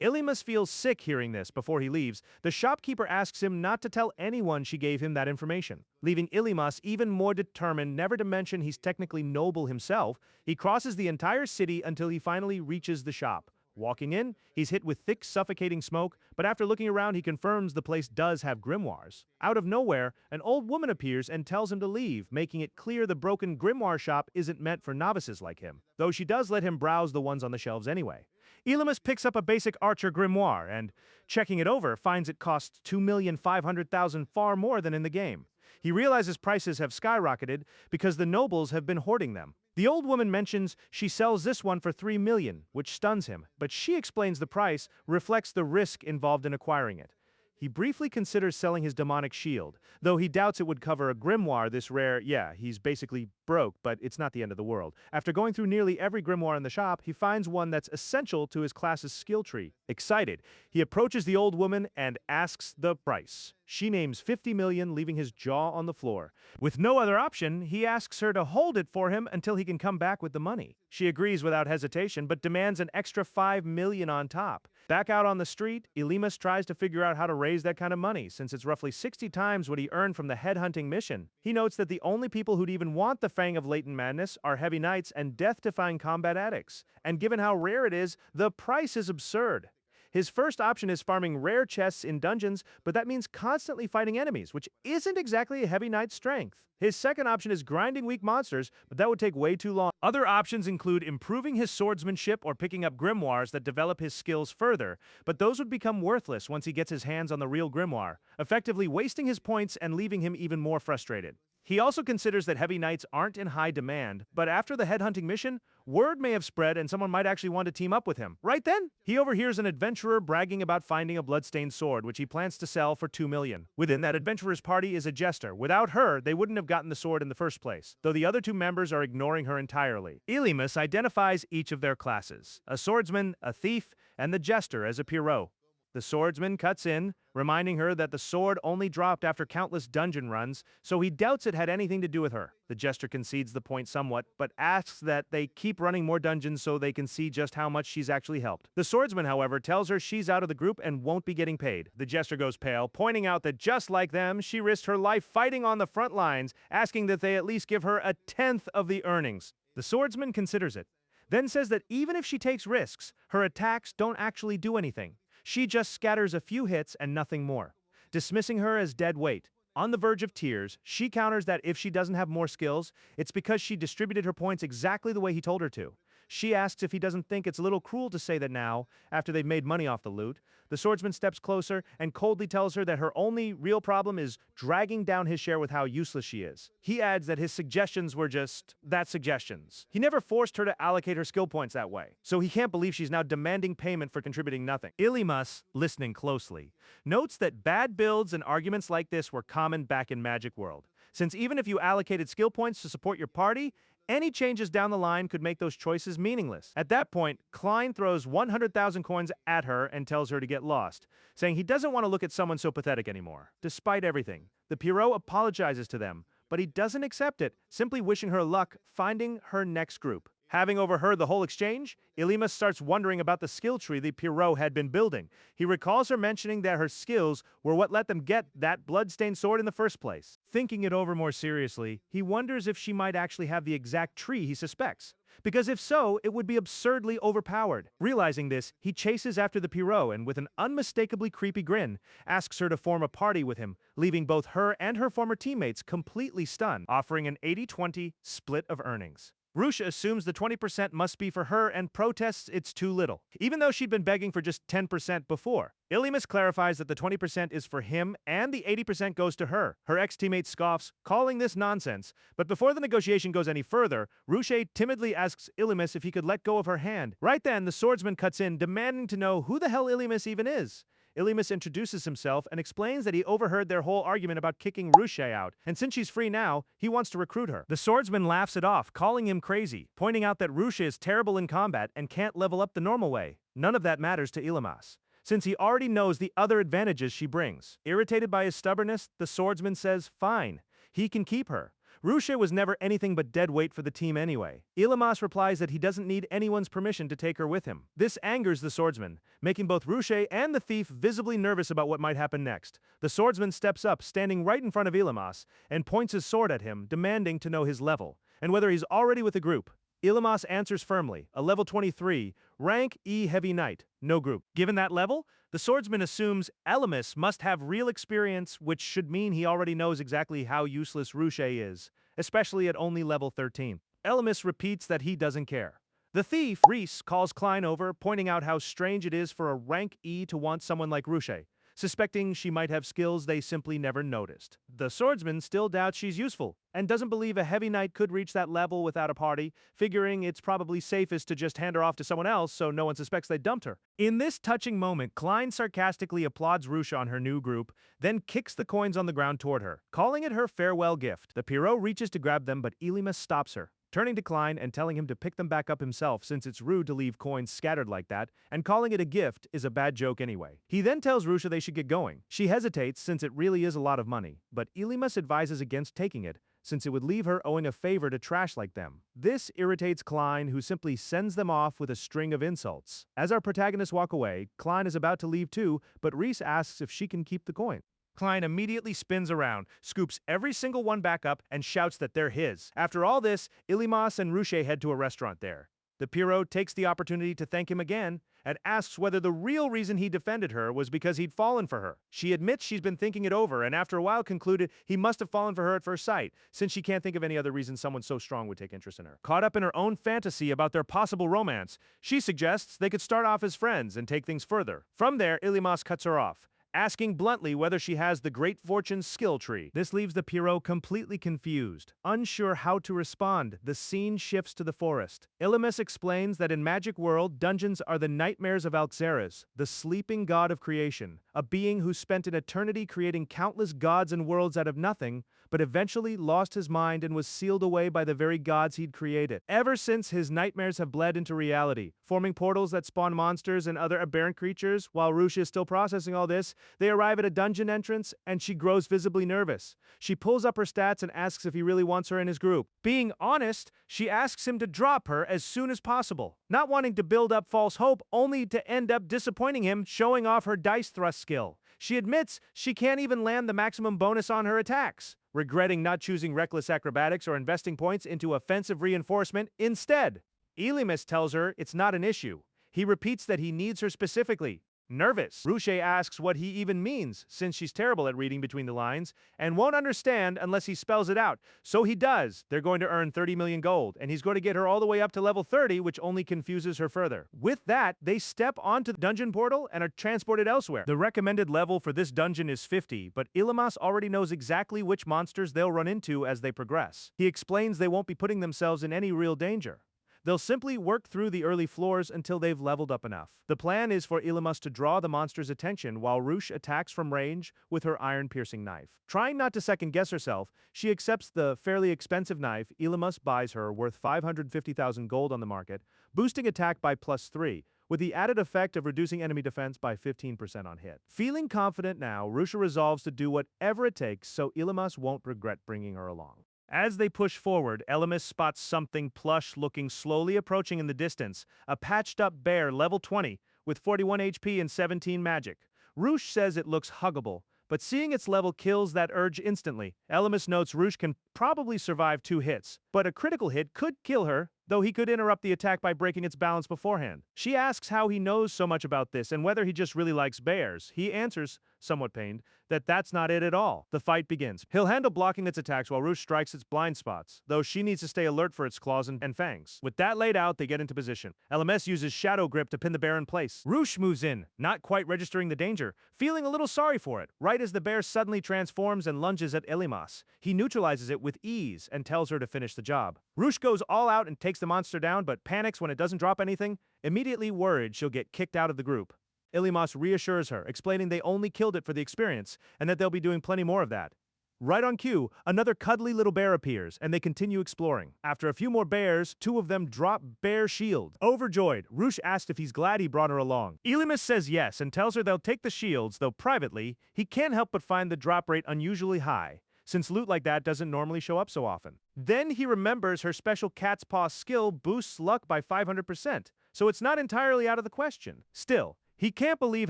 Ilimas feels sick hearing this. Before he leaves, the shopkeeper asks him not to tell anyone she gave him that information. Leaving Ilimas even more determined never to mention he's technically noble himself, he crosses the entire city until he finally reaches the shop. Walking in, he's hit with thick, suffocating smoke, but after looking around, he confirms the place does have grimoires. Out of nowhere, an old woman appears and tells him to leave, making it clear the broken grimoire shop isn't meant for novices like him, though she does let him browse the ones on the shelves anyway. Ilimas picks up a basic archer grimoire and, checking it over, finds it costs 2,500,000, far more than in the game. He realizes prices have skyrocketed because the nobles have been hoarding them. The old woman mentions she sells this one for 3 million, which stuns him, but she explains the price reflects the risk involved in acquiring it. He briefly considers selling his demonic shield, though he doubts it would cover a grimoire this rare. Yeah, he's basically broke, but it's not the end of the world. After going through nearly every grimoire in the shop, he finds one that's essential to his class's skill tree. Excited, he approaches the old woman and asks the price. She names 50 million, leaving his jaw on the floor. With no other option, he asks her to hold it for him until he can come back with the money. She agrees without hesitation, but demands an extra 5 million on top. Back out on the street, Ilimas tries to figure out how to raise that kind of money, since it's roughly 60 times what he earned from the headhunting mission. He notes that the only people who'd even want the Fang of Latent Madness are heavy knights and death-defying combat addicts. And given how rare it is, the price is absurd. His first option is farming rare chests in dungeons, but that means constantly fighting enemies, which isn't exactly a heavy knight's strength. His second option is grinding weak monsters, but that would take way too long. Other options include improving his swordsmanship or picking up grimoires that develop his skills further, but those would become worthless once he gets his hands on the real grimoire, effectively wasting his points and leaving him even more frustrated. He also considers that heavy knights aren't in high demand, but after the headhunting mission, word may have spread and someone might actually want to team up with him. Right then, he overhears an adventurer bragging about finding a bloodstained sword, which he plans to sell for 2 million. Within that adventurer's party is a jester. Without her, they wouldn't have gotten the sword in the first place, though the other two members are ignoring her entirely. Ilimas identifies each of their classes: a swordsman, a thief, and the jester as a Pierrot. The swordsman cuts in, reminding her that the sword only dropped after countless dungeon runs, so he doubts it had anything to do with her. The jester concedes the point somewhat, but asks that they keep running more dungeons so they can see just how much she's actually helped. The swordsman, however, tells her she's out of the group and won't be getting paid. The jester goes pale, pointing out that just like them, she risked her life fighting on the front lines, asking that they at least give her a tenth of the earnings. The swordsman considers it, then says that even if she takes risks, her attacks don't actually do anything. She just scatters a few hits and nothing more, dismissing her as dead weight. On the verge of tears, she counters that if she doesn't have more skills, it's because she distributed her points exactly the way he told her to. She asks if he doesn't think it's a little cruel to say that now, after they've made money off the loot. The swordsman steps closer and coldly tells her that her only real problem is dragging down his share with how useless she is. He adds that his suggestions were just that, suggestions. He never forced her to allocate her skill points that way, so he can't believe she's now demanding payment for contributing nothing. Ilimas, listening closely, notes that bad builds and arguments like this were common back in Magic World, since even if you allocated skill points to support your party, any changes down the line could make those choices meaningless. At that point, Klein throws 100,000 coins at her and tells her to get lost, saying he doesn't want to look at someone so pathetic anymore. Despite everything, the Pierrot apologizes to them, but he doesn't accept it, simply wishing her luck finding her next group. Having overheard the whole exchange, Ilimas starts wondering about the skill tree the Pierrot had been building. He recalls her mentioning that her skills were what let them get that blood-stained sword in the first place. Thinking it over more seriously, he wonders if she might actually have the exact tree he suspects. Because if so, it would be absurdly overpowered. Realizing this, he chases after the Pierrot and with an unmistakably creepy grin, asks her to form a party with him, leaving both her and her former teammates completely stunned, offering an 80-20 split of earnings. Rusha assumes the 20% must be for her and protests it's too little, even though she'd been begging for just 10% before. Ilimas clarifies that the 20% is for him and the 80% goes to her. Her ex-teammate scoffs, calling this nonsense, but before the negotiation goes any further, Rusha timidly asks Ilimas if he could let go of her hand. Right then, the swordsman cuts in, demanding to know who the hell Ilimas even is. Ilimas introduces himself and explains that he overheard their whole argument about kicking Rusha out, and since she's free now, he wants to recruit her. The swordsman laughs it off, calling him crazy, pointing out that Rusha is terrible in combat and can't level up the normal way. None of that matters to Ilimas, since he already knows the other advantages she brings. Irritated by his stubbornness, the swordsman says, fine, he can keep her. Rusha was never anything but dead weight for the team anyway. Ilimas replies that he doesn't need anyone's permission to take her with him. This angers the swordsman, making both Rusha and the thief visibly nervous about what might happen next. The swordsman steps up, standing right in front of Ilimas, and points his sword at him, demanding to know his level, and whether he's already with the group. Ilimas answers firmly, a level 23, rank E heavy knight, no group. Given that level, the swordsman assumes Ilimas must have real experience, which should mean he already knows exactly how useless Rusha is, especially at only level 13. Ilimas repeats that he doesn't care. The thief, Reese, calls Klein over, pointing out how strange it is for a rank E to want someone like Rusha, suspecting she might have skills they simply never noticed. The swordsman still doubts she's useful, and doesn't believe a heavy knight could reach that level without a party, figuring it's probably safest to just hand her off to someone else so no one suspects they dumped her. In this touching moment, Klein sarcastically applauds Rusha on her new group, then kicks the coins on the ground toward her, calling it her farewell gift. The Pierrot reaches to grab them, but Ilimas stops her, turning to Klein and telling him to pick them back up himself since it's rude to leave coins scattered like that, and calling it a gift is a bad joke anyway. He then tells Rusha they should get going. She hesitates since it really is a lot of money, but Ilimas advises against taking it, since it would leave her owing a favor to trash like them. This irritates Klein, who simply sends them off with a string of insults. As our protagonists walk away, Klein is about to leave too, but Reese asks if she can keep the coin. Klein immediately spins around, scoops every single one back up, and shouts that they're his. After all this, Ilimas and Rusha head to a restaurant there. The Pierrot takes the opportunity to thank him again, and asks whether the real reason he defended her was because he'd fallen for her. She admits she's been thinking it over, and after a while concluded he must have fallen for her at first sight, since she can't think of any other reason someone so strong would take interest in her. Caught up in her own fantasy about their possible romance, she suggests they could start off as friends and take things further. From there, Ilimas cuts her off, asking bluntly whether she has the Great Fortune's skill tree. This leaves the Pierrot completely confused. Unsure how to respond, the scene shifts to the forest. Ilimas explains that in Magic World, dungeons are the nightmares of Alxeres, the sleeping god of creation, a being who spent an eternity creating countless gods and worlds out of nothing, but eventually lost his mind and was sealed away by the very gods he'd created. Ever since, his nightmares have bled into reality, forming portals that spawn monsters and other aberrant creatures. While Rusha is still processing all this, they arrive at a dungeon entrance, and she grows visibly nervous. She pulls up her stats and asks if he really wants her in his group. Being honest, she asks him to drop her as soon as possible, not wanting to build up false hope only to end up disappointing him, showing off her dice thrust skill. She admits she can't even land the maximum bonus on her attacks, regretting not choosing reckless acrobatics or investing points into offensive reinforcement instead. Ilimas tells her it's not an issue. He repeats that he needs her specifically. Nervous, Rusha asks what he even means, since she's terrible at reading between the lines, and won't understand unless he spells it out. So he does. They're going to earn 30 million gold, and he's going to get her all the way up to level 30, which only confuses her further. With that, they step onto the dungeon portal and are transported elsewhere. The recommended level for this dungeon is 50, but Ilimas already knows exactly which monsters they'll run into as they progress. He explains they won't be putting themselves in any real danger. They'll simply work through the early floors until they've leveled up enough. The plan is for Ilimas to draw the monster's attention while Rusha attacks from range with her iron-piercing knife. Trying not to second-guess herself, she accepts the fairly expensive knife Ilimas buys her, worth 550,000 gold on the market, boosting attack by +3, with the added effect of reducing enemy defense by 15% on hit. Feeling confident now, Rusha resolves to do whatever it takes so Ilimas won't regret bringing her along. As they push forward, Ilimas spots something plush looking slowly approaching in the distance, a patched-up bear level 20 with 41 HP and 17 magic. Rusha says it looks huggable, but seeing its level kills that urge instantly. Ilimas notes Rusha can probably survive 2 hits, but a critical hit could kill her, though he could interrupt the attack by breaking its balance beforehand. She asks how he knows so much about this and whether he just really likes bears. He answers, somewhat pained, that that's not it at all. The fight begins. He'll handle blocking its attacks while Roosh strikes its blind spots, though she needs to stay alert for its claws and fangs. With that laid out, they get into position. LMS uses Shadow Grip to pin the bear in place. Roosh moves in, not quite registering the danger, feeling a little sorry for it, right as the bear suddenly transforms and lunges at Elimas. He neutralizes it with ease and tells her to finish the job. Roosh goes all out and takes the monster down, but panics when it doesn't drop anything, immediately worried she'll get kicked out of the group. Ilimas reassures her, explaining they only killed it for the experience and that they'll be doing plenty more of that. Right on cue, another cuddly little bear appears, and they continue exploring. After a few more bears, two of them drop Bear Shield. Overjoyed, Roosh asks if he's glad he brought her along. Elimus says yes and tells her they'll take the shields, though privately, he can't help but find the drop rate unusually high, since loot like that doesn't normally show up so often. Then he remembers her special cat's paw skill boosts luck by 500%, so it's not entirely out of the question. Still, he can't believe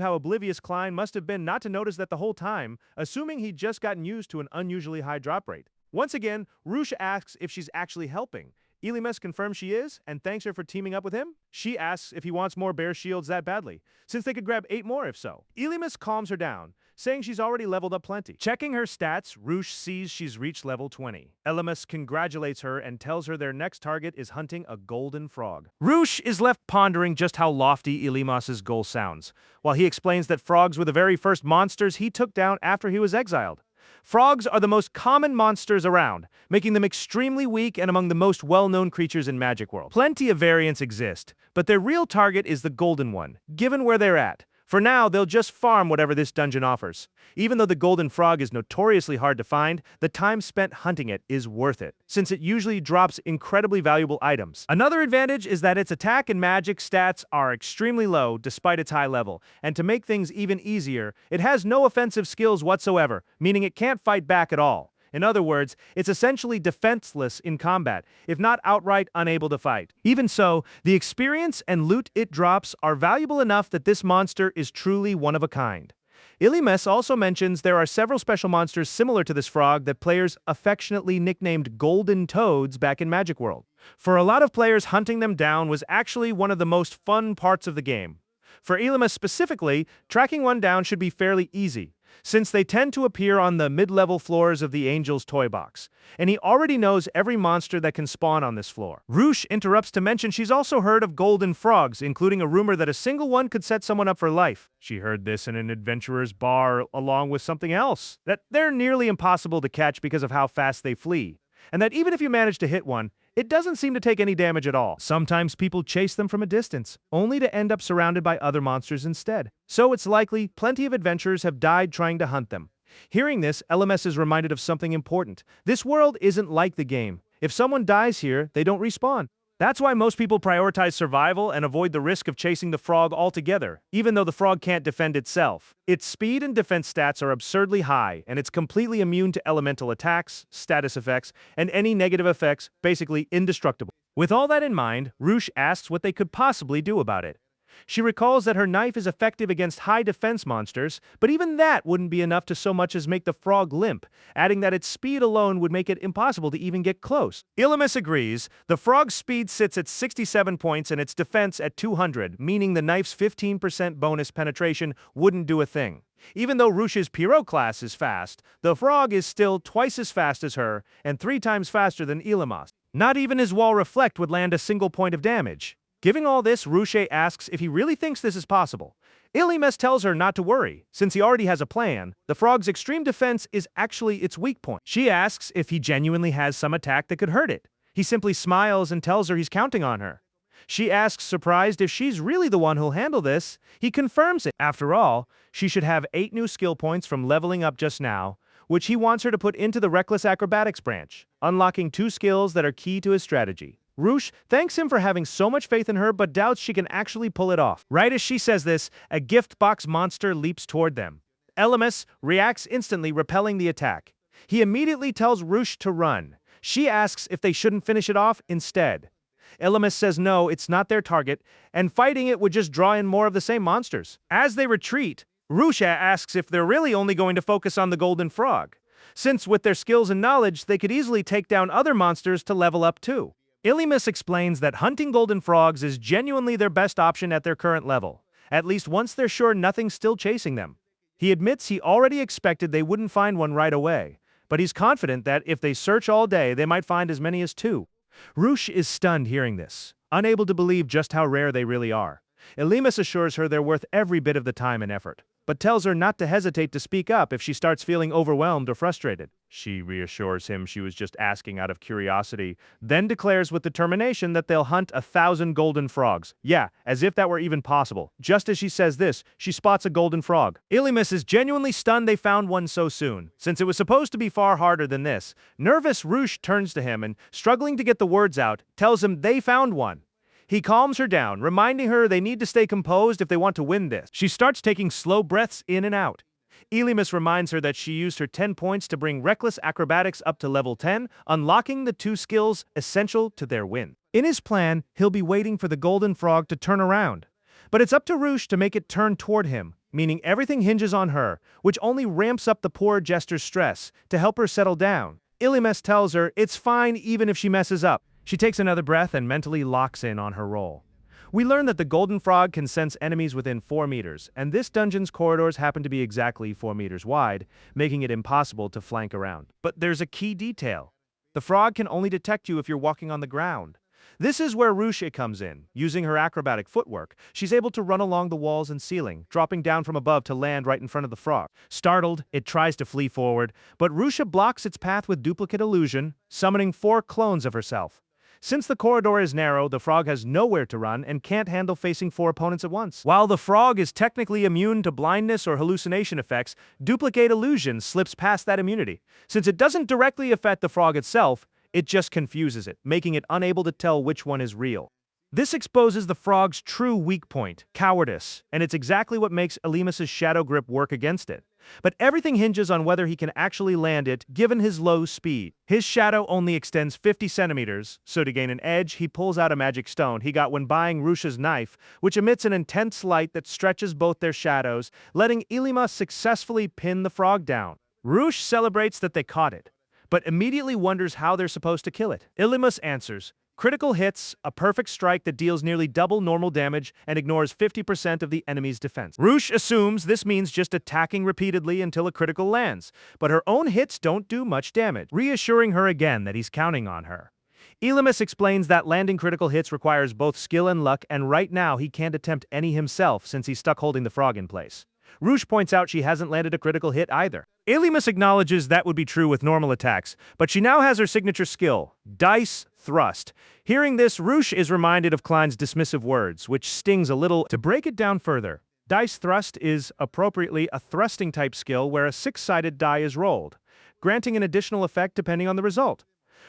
how oblivious Klein must have been not to notice that the whole time, assuming he'd just gotten used to an unusually high drop rate. Once again, Roosh asks if she's actually helping. Elimas confirms she is, and thanks her for teaming up with him. She asks if he wants more bear shields that badly, since they could grab 8 more if so. Elimas calms her down, saying she's already leveled up plenty. Checking her stats, Roosh sees she's reached level 20. Elimas congratulates her and tells her their next target is hunting a golden frog. Roosh is left pondering just how lofty Elimas's goal sounds, while he explains that frogs were the very first monsters he took down after he was exiled. Frogs are the most common monsters around, making them extremely weak and among the most well-known creatures in Magic World. Plenty of variants exist, but their real target is the golden one, given where they're at. For now, they'll just farm whatever this dungeon offers. Even though the golden frog is notoriously hard to find, the time spent hunting it is worth it, since it usually drops incredibly valuable items. Another advantage is that its attack and magic stats are extremely low despite its high level, and to make things even easier, it has no offensive skills whatsoever, meaning it can't fight back at all. In other words, it's essentially defenseless in combat, if not outright unable to fight. Even so, the experience and loot it drops are valuable enough that this monster is truly one of a kind. Ilimes also mentions there are several special monsters similar to this frog that players affectionately nicknamed Golden Toads back in Magic World. For a lot of players, hunting them down was actually one of the most fun parts of the game. For Ilimes specifically, tracking one down should be fairly easy, since they tend to appear on the mid-level floors of the Angel's toy box, and he already knows every monster that can spawn on this floor. Roosh interrupts to mention she's also heard of golden frogs, including a rumor that a single one could set someone up for life. She heard this in an adventurer's bar along with something else, that they're nearly impossible to catch because of how fast they flee, and that even if you manage to hit one, it doesn't seem to take any damage at all. Sometimes people chase them from a distance, only to end up surrounded by other monsters instead. So it's likely plenty of adventurers have died trying to hunt them. Hearing this, LMS is reminded of something important. This world isn't like the game. If someone dies here, they don't respawn. That's why most people prioritize survival and avoid the risk of chasing the frog altogether, even though the frog can't defend itself. Its speed and defense stats are absurdly high, and it's completely immune to elemental attacks, status effects, and any negative effects, basically indestructible. With all that in mind, Roosh asks what they could possibly do about it. She recalls that her knife is effective against high defense monsters, but even that wouldn't be enough to so much as make the frog limp, adding that its speed alone would make it impossible to even get close. Ilimis agrees. The frog's speed sits at 67 points and its defense at 200, meaning the knife's 15% bonus penetration wouldn't do a thing. Even though Roosh's Pyro class is fast, the frog is still twice as fast as her and 3 times faster than Ilimas. Not even his wall reflect would land a single point of damage. Giving all this, Roosh asks if he really thinks this is possible. Ilimes tells her not to worry, since he already has a plan. The frog's extreme defense is actually its weak point. She asks if he genuinely has some attack that could hurt it. He simply smiles and tells her he's counting on her. She asks, surprised, if she's really the one who'll handle this. He confirms it. After all, she should have 8 new skill points from leveling up just now, which he wants her to put into the Reckless Acrobatics branch, unlocking 2 skills that are key to his strategy. Roosh thanks him for having so much faith in her, but doubts she can actually pull it off. Right as she says this, a gift box monster leaps toward them. Ilimes reacts instantly, repelling the attack. He immediately tells Roosh to run. She asks if they shouldn't finish it off instead. Ilimes says no, it's not their target, and fighting it would just draw in more of the same monsters. As they retreat, Roosh asks if they're really only going to focus on the golden frog, since with their skills and knowledge, they could easily take down other monsters to level up too. Illimus explains that hunting golden frogs is genuinely their best option at their current level, at least once they're sure nothing's still chasing them. He admits he already expected they wouldn't find one right away, but he's confident that if they search all day, they might find as many as two. Roosh is stunned hearing this, unable to believe just how rare they really are. Illimus assures her they're worth every bit of the time and effort, but tells her not to hesitate to speak up if she starts feeling overwhelmed or frustrated. She reassures him she was just asking out of curiosity, then declares with determination that they'll hunt 1,000 golden frogs. Yeah, as if that were even possible. Just as she says this, she spots a golden frog. Illimus is genuinely stunned they found one so soon, since it was supposed to be far harder than this. Nervous, Roosh turns to him and, struggling to get the words out, tells him they found one. He calms her down, reminding her they need to stay composed if they want to win this. She starts taking slow breaths in and out. Illimus reminds her that she used her 10 points to bring Reckless Acrobatics up to level 10, unlocking the 2 skills essential to their win. In his plan, he'll be waiting for the golden frog to turn around. But it's up to Roosh to make it turn toward him, meaning everything hinges on her, which only ramps up the poor jester's stress to help her settle down. Illimus tells her it's fine even if she messes up. She takes another breath and mentally locks in on her role. We learn that the golden frog can sense enemies within 4 meters, and this dungeon's corridors happen to be exactly 4 meters wide, making it impossible to flank around. But there's a key detail. The frog can only detect you if you're walking on the ground. This is where Roosh comes in. Using her acrobatic footwork, she's able to run along the walls and ceiling, dropping down from above to land right in front of the frog. Startled, it tries to flee forward, but Roosh blocks its path with duplicate illusion, summoning 4 clones of herself. Since the corridor is narrow, the frog has nowhere to run and can't handle facing 4 opponents at once. While the frog is technically immune to blindness or hallucination effects, duplicate illusion slips past that immunity. Since it doesn't directly affect the frog itself, it just confuses it, making it unable to tell which one is real. This exposes the frog's true weak point, cowardice, and it's exactly what makes Illimus's shadow grip work against it. But everything hinges on whether he can actually land it, given his low speed. His shadow only extends 50 centimeters, so to gain an edge, he pulls out a magic stone he got when buying Roosh's knife, which emits an intense light that stretches both their shadows, letting Illimus successfully pin the frog down. Roosh celebrates that they caught it, but immediately wonders how they're supposed to kill it. Illimus answers, critical hits, a perfect strike that deals nearly double normal damage and ignores 50% of the enemy's defense. Roosh assumes this means just attacking repeatedly until a critical lands, but her own hits don't do much damage, reassuring her again that he's counting on her. Illimus explains that landing critical hits requires both skill and luck, and right now he can't attempt any himself since he's stuck holding the frog in place. Roosh points out she hasn't landed a critical hit either. Illimus acknowledges that would be true with normal attacks, but she now has her signature skill, Dice Thrust. Hearing this, Roosh is reminded of Klein's dismissive words, which stings a little. To break it down further, Dice Thrust is, appropriately, a thrusting-type skill where a 6-sided die is rolled, granting an additional effect depending on the result.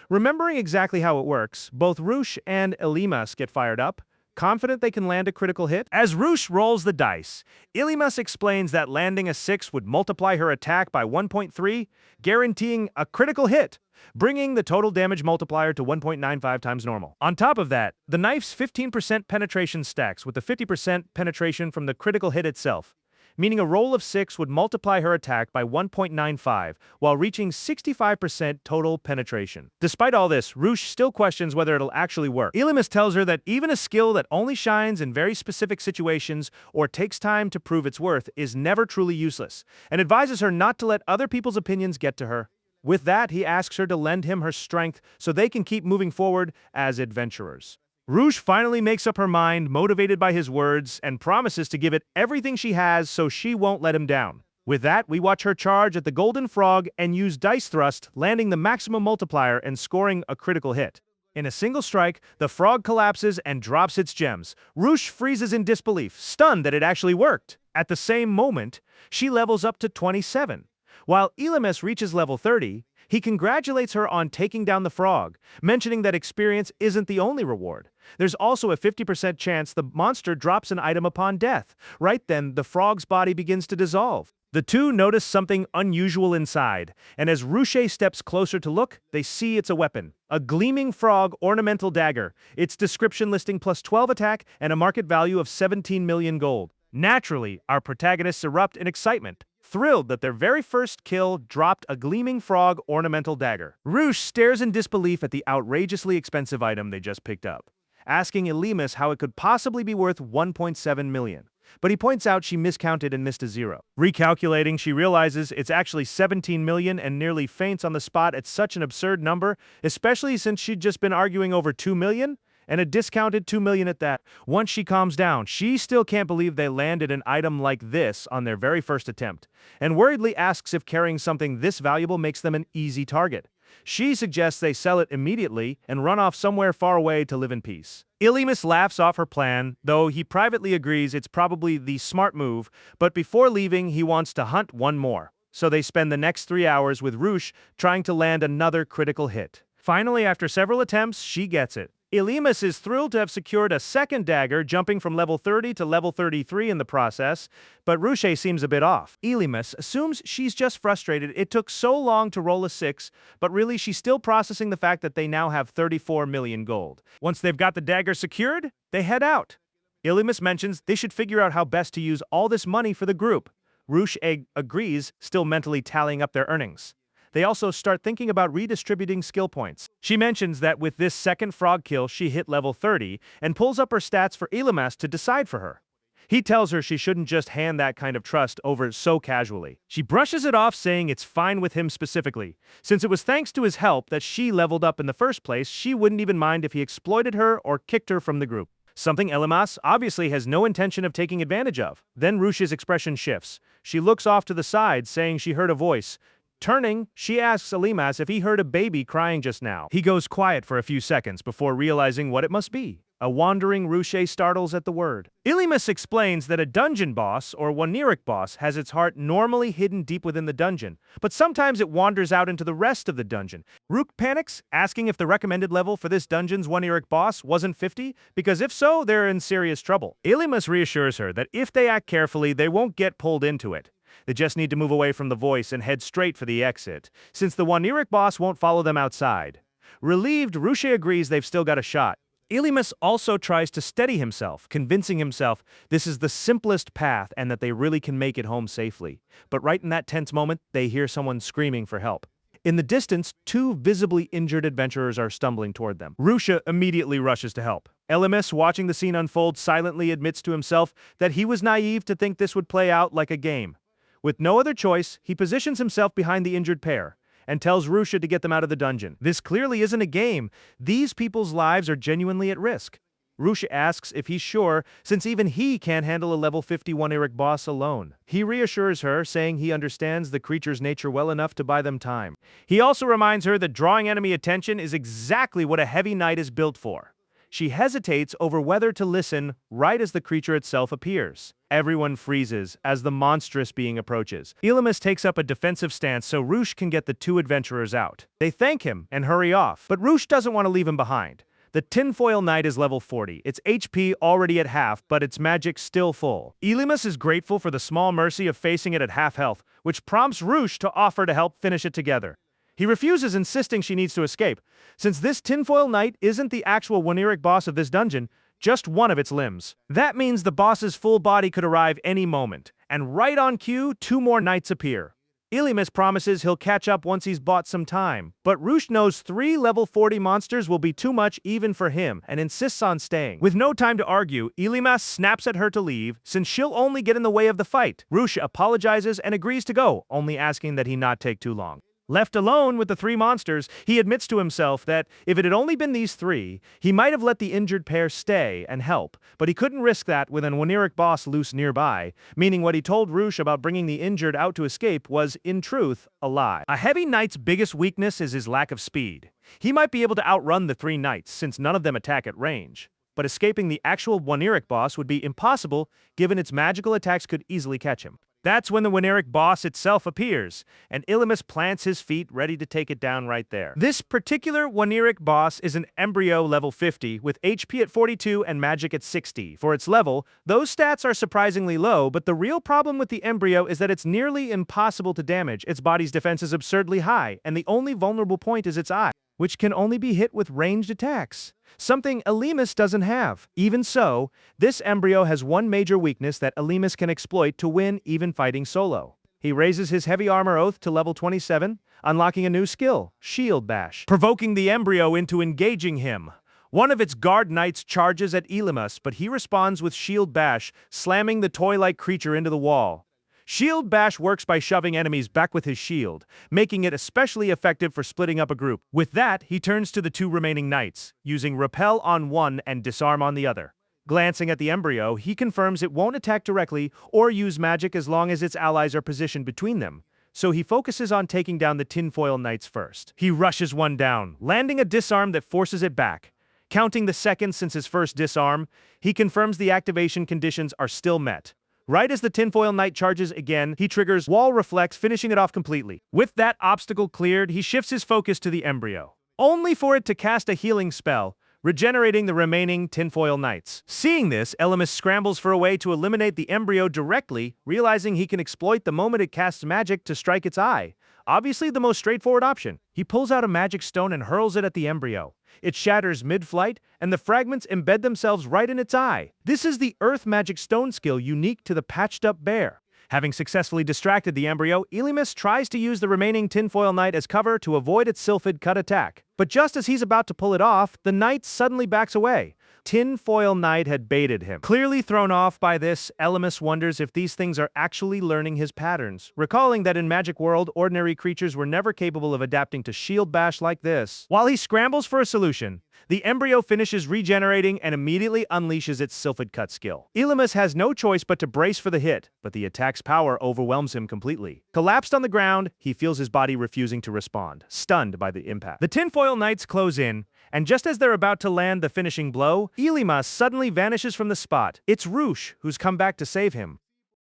Remembering exactly how it works, both Roosh and Illimus get fired up, confident they can land a critical hit. As Roosh rolls the dice, Illimus explains that landing a 6 would multiply her attack by 1.3, guaranteeing a critical hit, bringing the total damage multiplier to 1.95 times normal. On top of that, the knife's 15% penetration stacks with the 50% penetration from the critical hit itself, meaning a roll of 6 would multiply her attack by 1.95 while reaching 65% total penetration. Despite all this, Roosh still questions whether it'll actually work. Illimus tells her that even a skill that only shines in very specific situations or takes time to prove its worth is never truly useless, and advises her not to let other people's opinions get to her. With that, he asks her to lend him her strength so they can keep moving forward as adventurers. Roosh finally makes up her mind, motivated by his words, and promises to give it everything she has so she won't let him down. With that, we watch her charge at the golden frog and use Dice Thrust, landing the maximum multiplier and scoring a critical hit. In a single strike, the frog collapses and drops its gems. Roosh freezes in disbelief, stunned that it actually worked. At the same moment, she levels up to 27. While Illimus reaches level 30, he congratulates her on taking down the frog, mentioning that experience isn't the only reward. There's also a 50% chance the monster drops an item upon death. Right then, the frog's body begins to dissolve. The two notice something unusual inside, and as Roosh steps closer to look, they see it's a weapon. A gleaming frog ornamental dagger, its description listing plus 12 attack and a market value of 17 million gold. Naturally, our protagonists erupt in excitement. thrilled that their very first kill dropped a gleaming frog ornamental dagger. Roosh stares in disbelief at the outrageously expensive item they just picked up, asking Elemis how it could possibly be worth 1.7 million. But he points out she miscounted and missed a zero. Recalculating, she realizes it's actually 17 million and nearly faints on the spot at such an absurd number, especially since she'd just been arguing over 2 million, and a discounted 2 million at that. Once she calms down, she still can't believe they landed an item like this on their very first attempt, and worriedly asks if carrying something this valuable makes them an easy target. She suggests they sell it immediately and run off somewhere far away to live in peace. Elemis laughs off her plan, though he privately agrees it's probably the smart move, but before leaving he wants to hunt one more. So they spend the next 3 hours with Roosh trying to land another critical hit. Finally, after several attempts, she gets it. Elemis is thrilled to have secured a second dagger, jumping from level 30 to level 33 in the process, but Roosh seems a bit off. Elemis assumes she's just frustrated it took so long to roll a 6, but really she's still processing the fact that they now have 34 million gold. Once they've got the dagger secured, they head out. Elemis mentions they should figure out how best to use all this money for the group. Roosh agrees, still mentally tallying up their earnings. They also start thinking about redistributing skill points. She mentions that with this second frog kill, she hit level 30 and pulls up her stats for Elemis to decide for her. He tells her she shouldn't just hand that kind of trust over so casually. She brushes it off, saying it's fine with him specifically. Since it was thanks to his help that she leveled up in the first place, she wouldn't even mind if he exploited her or kicked her from the group. Something Elemis obviously has no intention of taking advantage of. Then Roosh's expression shifts. She looks off to the side, saying she heard a voice. Turning, she asks Elemis if he heard a baby crying just now. He goes quiet for a few seconds before realizing what it must be. A wandering Roosh startles at the word. Elemis explains that a dungeon boss, or Waneric boss, has its heart normally hidden deep within the dungeon, but sometimes it wanders out into the rest of the dungeon. Rook panics, asking if the recommended level for this dungeon's Waneric boss wasn't 50, because if so, they're in serious trouble. Elemis reassures her that if they act carefully, they won't get pulled into it. They just need to move away from the voice and head straight for the exit, since the Waneric boss won't follow them outside. Relieved, Roosh agrees they've still got a shot. Elemis also tries to steady himself, convincing himself this is the simplest path and that they really can make it home safely. But right in that tense moment, they hear someone screaming for help. In the distance, 2 visibly injured adventurers are stumbling toward them. Roosh immediately rushes to help. Elemis, watching the scene unfold, silently admits to himself that he was naive to think this would play out like a game. With no other choice, he positions himself behind the injured pair and tells Roosh to get them out of the dungeon. This clearly isn't a game. These people's lives are genuinely at risk. Roosh asks if he's sure, since even he can't handle a level 51 Eric boss alone. He reassures her, saying he understands the creature's nature well enough to buy them time. He also reminds her that drawing enemy attention is exactly what a heavy knight is built for. She hesitates over whether to listen right as the creature itself appears. Everyone freezes as the monstrous being approaches. Elemis takes up a defensive stance so Roosh can get the 2 adventurers out. They thank him and hurry off, but Roosh doesn't want to leave him behind. The tinfoil knight is level 40, its HP already at half, but its magic still full. Elemis is grateful for the small mercy of facing it at half health, which prompts Roosh to offer to help finish it together. He refuses, insisting she needs to escape, since this tinfoil knight isn't the actual Waneric boss of this dungeon, just one of its limbs. That means the boss's full body could arrive any moment, and right on cue, 2 more knights appear. Elemis promises he'll catch up once he's bought some time, but Roosh knows 3 level 40 monsters will be too much even for him and insists on staying. With no time to argue, Elemis snaps at her to leave, since she'll only get in the way of the fight. Roosh apologizes and agrees to go, only asking that he not take too long. Left alone with the 3 monsters, he admits to himself that if it had only been these 3, he might have let the injured pair stay and help, but he couldn't risk that with an Waneric boss loose nearby, meaning what he told Roosh about bringing the injured out to escape was, in truth, a lie. A heavy knight's biggest weakness is his lack of speed. He might be able to outrun the 3 knights, since none of them attack at range, but escaping the actual Waneric boss would be impossible, given its magical attacks could easily catch him. That's when the Waneric boss itself appears, and Elemis plants his feet ready to take it down right there. This particular Waneric boss is an embryo level 50 with HP at 42 and magic at 60. For its level, those stats are surprisingly low, but the real problem with the embryo is that it's nearly impossible to damage. Its body's defense is absurdly high, and the only vulnerable point is its eye, which can only be hit with ranged attacks. Something Elemis doesn't have. Even so, this embryo has one major weakness that Elemis can exploit to win even fighting solo. He raises his heavy armor oath to level 27, unlocking a new skill, Shield Bash, provoking the embryo into engaging him. One of its guard knights charges at Elymas, but he responds with Shield Bash, slamming the toy-like creature into the wall. Shield Bash works by shoving enemies back with his shield, making it especially effective for splitting up a group. With that, he turns to the two remaining knights, using Repel on one and Disarm on the other. Glancing at the embryo, he confirms it won't attack directly or use magic as long as its allies are positioned between them, so he focuses on taking down the tinfoil knights first. He rushes one down, landing a disarm that forces it back. Counting the seconds since his first disarm, he confirms the activation conditions are still met. Right as the tinfoil knight charges again, he triggers Wall Reflex, finishing it off completely. With that obstacle cleared, he shifts his focus to the embryo, only for it to cast a healing spell, regenerating the remaining tinfoil knights. Seeing this, Elymas scrambles for a way to eliminate the embryo directly, realizing he can exploit the moment it casts magic to strike its eye. Obviously the most straightforward option. He pulls out a magic stone and hurls it at the embryo. It shatters mid-flight, and the fragments embed themselves right in its eye. This is the Earth Magic Stone skill unique to the patched-up bear. Having successfully distracted the embryo, Elymas tries to use the remaining tinfoil knight as cover to avoid its Sylphid Cut attack. But just as he's about to pull it off, the knight suddenly backs away. Tinfoil Knight had baited him. Clearly thrown off by this, Elymas wonders if these things are actually learning his patterns, recalling that in Magic World, ordinary creatures were never capable of adapting to Shield Bash like this. While he scrambles for a solution, the embryo finishes regenerating and immediately unleashes its Sylphid Cut skill. Elymas has no choice but to brace for the hit, but the attack's power overwhelms him completely. Collapsed on the ground, he feels his body refusing to respond, stunned by the impact. The tinfoil knights close in, and just as they're about to land the finishing blow, Elymas suddenly vanishes from the spot. It's Roosh who's come back to save him.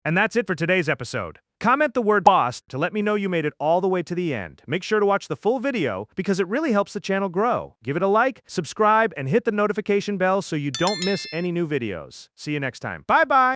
And that's it for today's episode. Comment the word boss to let me know you made it all the way to the end. Make sure to watch the full video because it really helps the channel grow. Give it a like, subscribe, and hit the notification bell so you don't miss any new videos. See you next time. Bye-bye!